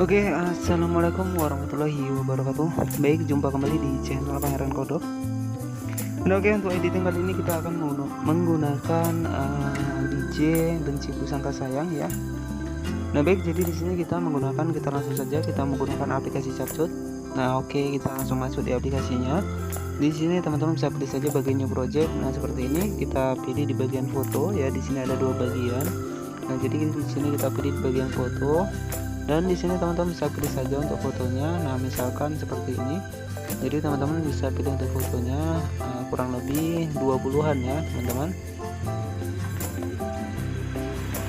Oke, assalamualaikum warahmatullahi wabarakatuh. Baik, jumpa kembali di channel Pangeran Kodok. Nah, oke, untuk editing kali ini kita akan menggunakan DJ Benci Kusangka Sayang ya. Nah, baik, jadi di sini kita langsung saja kita menggunakan aplikasi CapCut. Nah, oke, kita langsung masuk di aplikasinya. Di sini teman-teman bisa pilih saja bagian new project. Nah, seperti ini kita pilih di bagian foto ya. Di sini ada dua bagian. Nah, jadi di sini kita pilih di bagian foto. Dan di sini teman-teman bisa pilih saja untuk fotonya. Nah, misalkan seperti ini. Jadi teman-teman bisa pilih untuk fotonya kurang lebih 20-an ya, teman-teman.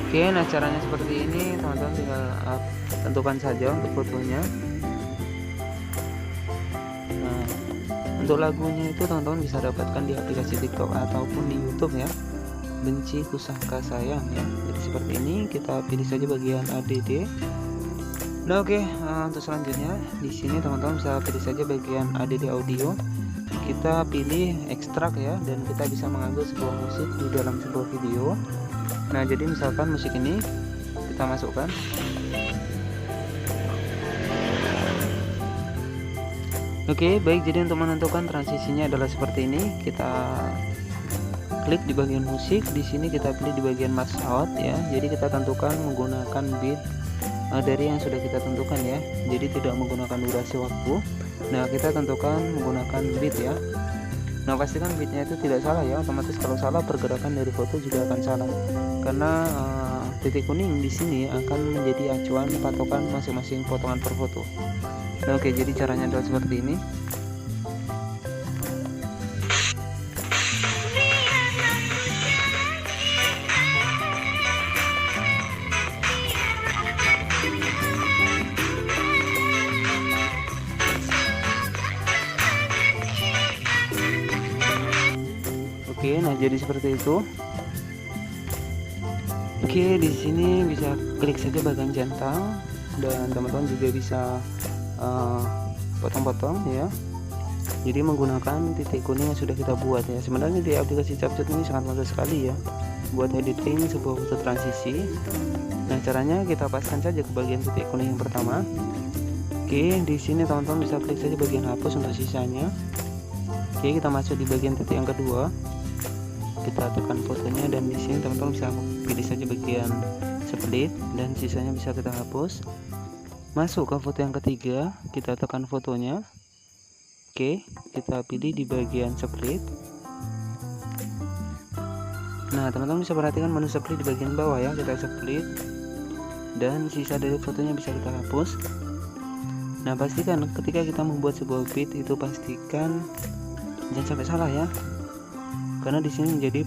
Oke, nah caranya seperti ini, teman-teman tinggal tentukan saja untuk fotonya. Nah, untuk lagunya itu teman-teman bisa dapatkan di aplikasi TikTok ataupun di YouTube ya. Benci Kusangka Sayang ya. Jadi seperti ini, kita pilih saja bagian ADD. Nah, oke, untuk selanjutnya di sini teman-teman bisa pilih saja bagian ADD audio. Kita pilih ekstrak ya, dan kita bisa mengambil sebuah musik di dalam sebuah video. Nah, jadi misalkan musik ini kita masukkan. Oke, baik, jadi untuk menentukan transisinya adalah seperti ini. Kita klik di bagian musik, di sini kita pilih di bagian max out ya. Jadi kita tentukan menggunakan beat dari yang sudah kita tentukan ya, jadi tidak menggunakan durasi waktu. Nah, kita tentukan menggunakan beat ya. Nah, pastikan beatnya itu tidak salah ya, otomatis kalau salah pergerakan dari foto juga akan salah, karena titik kuning di sini akan menjadi acuan patokan masing-masing potongan per foto. Nah, oke, jadi caranya adalah seperti ini. Oke, nah jadi seperti itu. Oke, di sini bisa klik saja bagian centang, dan teman-teman juga bisa potong-potong ya. Jadi menggunakan titik kuning yang sudah kita buat ya. Sebenarnya di aplikasi CapCut ini sangat mudah sekali ya buat editing sebuah foto transisi. Nah, caranya kita paskan saja ke bagian titik kuning yang pertama. Oke, di sini teman-teman bisa klik saja bagian hapus untuk sisanya. Oke, kita masuk di bagian titik yang kedua. Kita tekan fotonya, dan di sini teman-teman bisa pilih saja bagian split, dan sisanya bisa kita hapus. Masuk ke foto yang ketiga, kita tekan fotonya. Oke, kita pilih di bagian split. Nah, teman-teman bisa perhatikan menu split di bagian bawah ya. Kita split, dan sisa dari fotonya bisa kita hapus. Nah, pastikan ketika kita membuat sebuah beat itu pastikan jangan sampai salah ya, karena di sini menjadi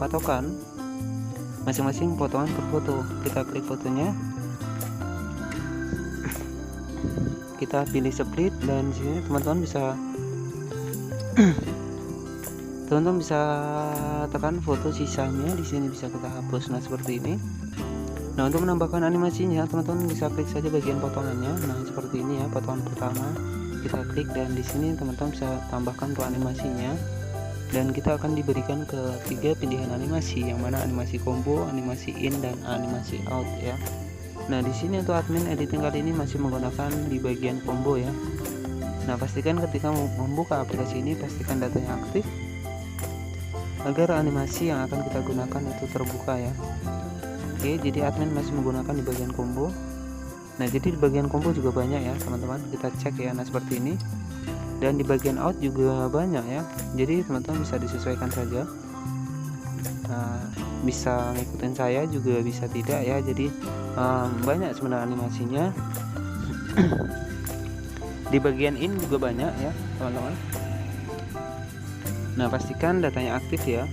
patokan masing-masing potongan per foto. Kita klik fotonya, kita pilih split, dan di sini teman-teman bisa tekan foto sisanya, di sini bisa kita hapus. Nah, seperti ini. Nah, untuk menambahkan animasinya teman-teman bisa klik saja bagian potongannya. Nah, seperti ini ya, potongan pertama kita klik, dan di sini teman-teman bisa tambahkan untuk animasinya. Dan kita akan diberikan ke 3 pilihan animasi, yang mana animasi combo, animasi in, dan animasi out ya. Nah, di sini untuk admin editing kali ini masih menggunakan di bagian combo ya. Nah, pastikan ketika membuka aplikasi ini pastikan datanya aktif agar animasi yang akan kita gunakan itu terbuka ya. Oke, jadi admin masih menggunakan di bagian combo. Nah, jadi di bagian combo juga banyak ya teman-teman, kita cek ya. Nah, seperti ini. Dan di bagian out juga banyak ya, jadi teman-teman bisa disesuaikan saja. Nah, bisa ngikutin saya juga bisa tidak ya, jadi banyak sebenarnya animasinya. Di bagian in juga banyak ya teman-teman. Nah, pastikan datanya aktif ya.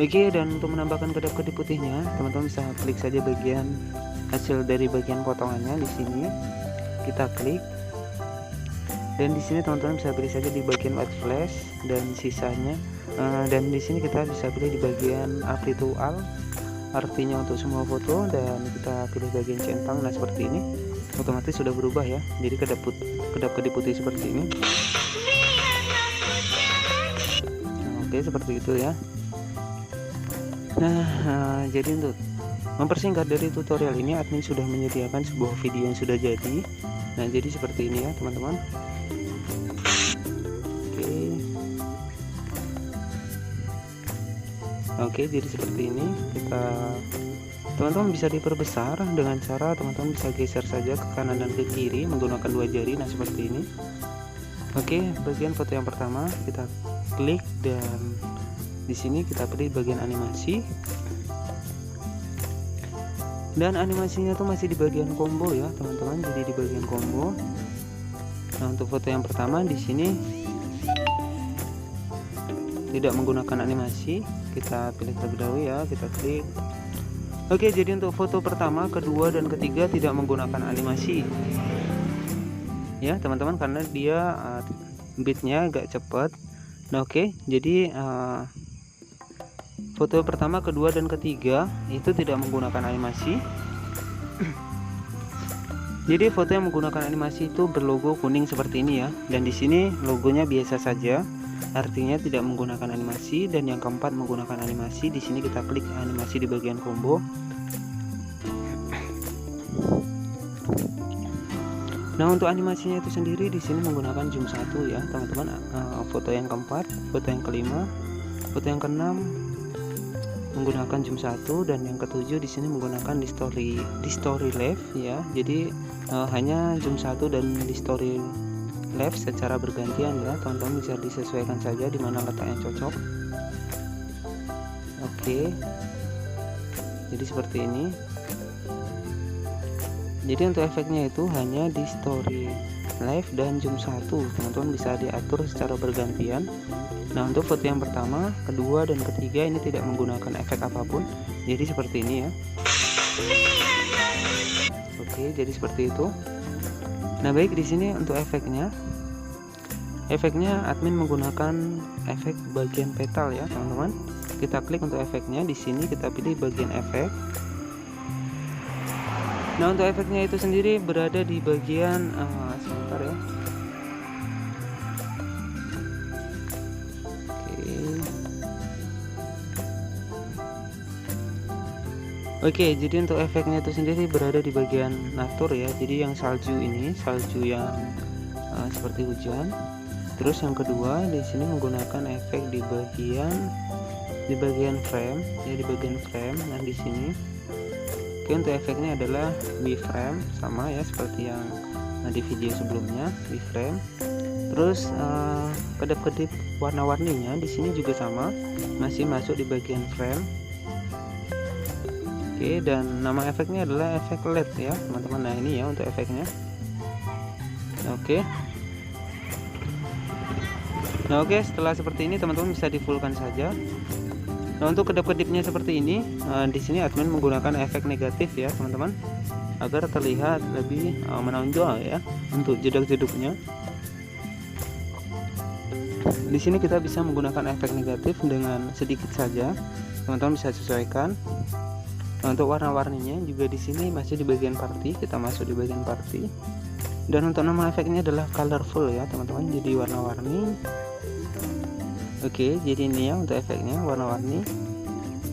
Oke, dan untuk menambahkan kedap-kedip putihnya teman-teman bisa klik saja bagian hasil dari bagian potongannya. Di sini kita klik, dan di sini teman-teman bisa pilih saja di bagian white flash dan sisanya. Dan di sini kita bisa pilih di bagian apply to all, artinya untuk semua foto, dan kita pilih bagian centang. Nah, seperti ini otomatis sudah berubah ya, jadi kedap-kedip putih seperti ini. Oke, seperti itu ya. Nah, jadi untuk mempersingkat dari tutorial ini, admin sudah menyediakan sebuah video yang sudah jadi. Nah, jadi seperti ini ya teman-teman. Oke, jadi seperti ini. Teman-teman bisa diperbesar dengan cara teman-teman bisa geser saja ke kanan dan ke kiri menggunakan 2 jari. Nah, seperti ini. Oke, bagian foto yang pertama kita klik dan di sini kita pilih bagian animasi. Dan animasinya tuh masih di bagian combo ya, teman-teman. Jadi di bagian combo. Nah, untuk foto yang pertama di sini tidak menggunakan animasi, kita pilih terlebih dahulu ya, kita klik. Oke, jadi untuk foto pertama, kedua, dan ketiga tidak menggunakan animasi ya teman-teman, karena dia bitnya agak cepat. Nah, oke, jadi foto pertama, kedua, dan ketiga itu tidak menggunakan animasi. Jadi foto yang menggunakan animasi itu berlogo kuning seperti ini ya, dan di sini logonya biasa saja, artinya tidak menggunakan animasi. Dan yang keempat menggunakan animasi. Di sini kita klik animasi di bagian combo. Nah, untuk animasinya itu sendiri di sini menggunakan zoom 1 ya teman-teman. Foto yang keempat, foto yang kelima, foto yang keenam menggunakan zoom 1, dan yang ketujuh di sini menggunakan di story left ya. Jadi hanya zoom 1 dan di story left secara bergantian ya, teman-teman bisa disesuaikan saja di mana letak yang cocok. Oke, jadi seperti ini. Jadi untuk efeknya itu hanya di story left dan zoom 1, teman-teman bisa diatur secara bergantian. Nah, untuk foto yang pertama, kedua, dan ketiga ini tidak menggunakan efek apapun, jadi seperti ini ya. Oke, jadi seperti itu. Nah, baik, di sini untuk efeknya admin menggunakan efek bagian petal ya teman-teman. Kita klik untuk efeknya, di sini kita pilih bagian efek. Nah, untuk efeknya itu sendiri berada di bagian sebentar ya. Oke, jadi untuk efeknya itu sendiri berada di bagian natur ya. Jadi yang salju ini, salju yang seperti hujan. Terus yang kedua di sini menggunakan efek di bagian frame ya, di bagian frame. Nah, di sini oke, untuk efeknya adalah W-frame, sama ya seperti yang di video sebelumnya, W-frame. Terus kedap-kedip warna-warninya di sini juga sama, masih masuk di bagian frame. Oke, dan nama efeknya adalah efek LED ya teman-teman. Nah, ini ya untuk efeknya. Oke. Nah, oke, setelah seperti ini teman-teman bisa di fullkan saja. Nah, untuk kedap-kedipnya seperti ini, di sini admin menggunakan efek negatif ya teman-teman, agar terlihat lebih menonjol ya untuk jedak-jeduknya. Di sini kita bisa menggunakan efek negatif dengan sedikit saja, teman-teman bisa sesuaikan. Nah, untuk warna-warninya juga di sini masih di bagian party, kita masuk di bagian party. Dan untuk nama efeknya adalah colorful ya teman-teman, jadi warna-warni. Oke, jadi ini ya untuk efeknya warna-warni.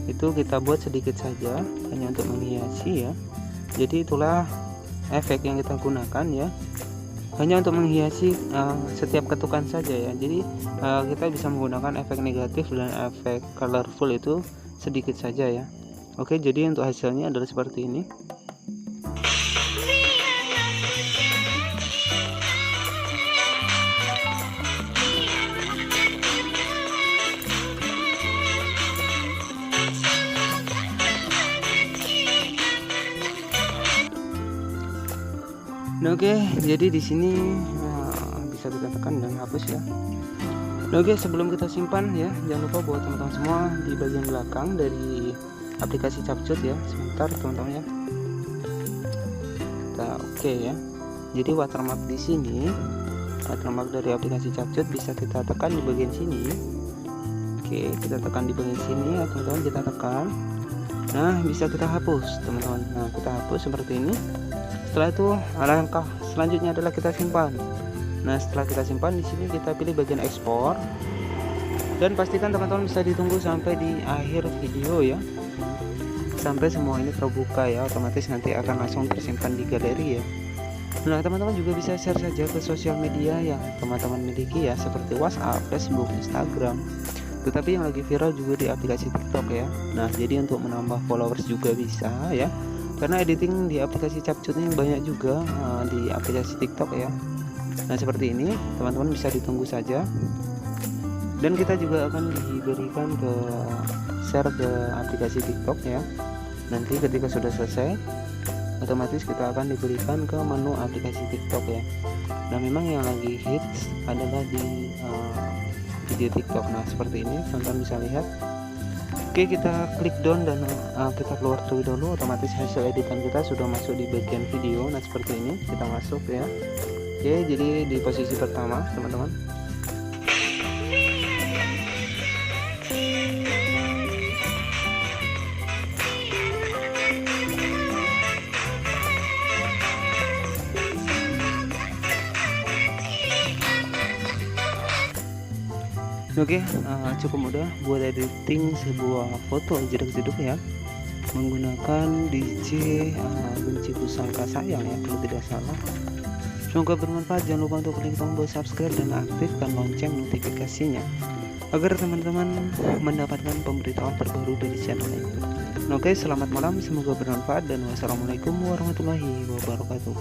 Itu kita buat sedikit saja, hanya untuk menghiasi ya. Jadi itulah efek yang kita gunakan ya, hanya untuk menghiasi setiap ketukan saja ya. Jadi kita bisa menggunakan efek negatif dan efek colorful itu sedikit saja ya. Oke, jadi untuk hasilnya adalah seperti ini. Nah, oke, jadi di sini bisa kita tekan dan hapus ya. Nah, oke, sebelum kita simpan ya, jangan lupa buat teman-teman semua di bagian belakang dari aplikasi Capcut ya. Sebentar teman-teman ya. Kita oke ya. Jadi watermark di sini, watermark dari aplikasi Capcut bisa kita tekan di bagian sini. Oke, kita tekan di bagian sini ya teman-teman, kita tekan. Nah, bisa kita hapus teman-teman. Nah, kita hapus seperti ini. Setelah itu langkah selanjutnya adalah kita simpan. Nah, setelah kita simpan di sini kita pilih bagian ekspor, dan pastikan teman-teman bisa ditunggu sampai di akhir video ya. sampai semua ini terbuka ya, otomatis nanti akan langsung tersimpan di galeri ya. Nah teman-teman juga bisa share saja ke sosial media yang teman-teman miliki ya, seperti WhatsApp, Facebook, Instagram. Tetapi yang lagi viral juga di aplikasi TikTok ya. Nah jadi untuk menambah followers juga bisa ya, karena editing di aplikasi Capcut ini banyak juga di aplikasi TikTok ya. Nah seperti ini teman-teman bisa ditunggu saja, dan kita juga akan diberikan ke share ke aplikasi TikTok ya. Nanti ketika sudah selesai, otomatis kita akan diberikan ke menu aplikasi TikTok ya. Nah memang yang lagi hits adalah di video TikTok. Nah seperti ini teman-teman bisa lihat. Oke, kita klik down dan kita keluar terlebih dahulu. Otomatis hasil editan kita sudah masuk di bagian video. Nah seperti ini kita masuk ya. Oke, jadi di posisi pertama teman-teman. Oke, cukup mudah buat editing sebuah foto jeduk-jeduk ya, menggunakan DJ benci pusaka sayang ya kalau tidak salah. Semoga bermanfaat. Jangan lupa untuk klik tombol subscribe dan aktifkan lonceng notifikasinya agar teman-teman mendapatkan pemberitahuan terbaru dari channel ini. Oke, selamat malam, semoga bermanfaat dan wassalamualaikum warahmatullahi wabarakatuh.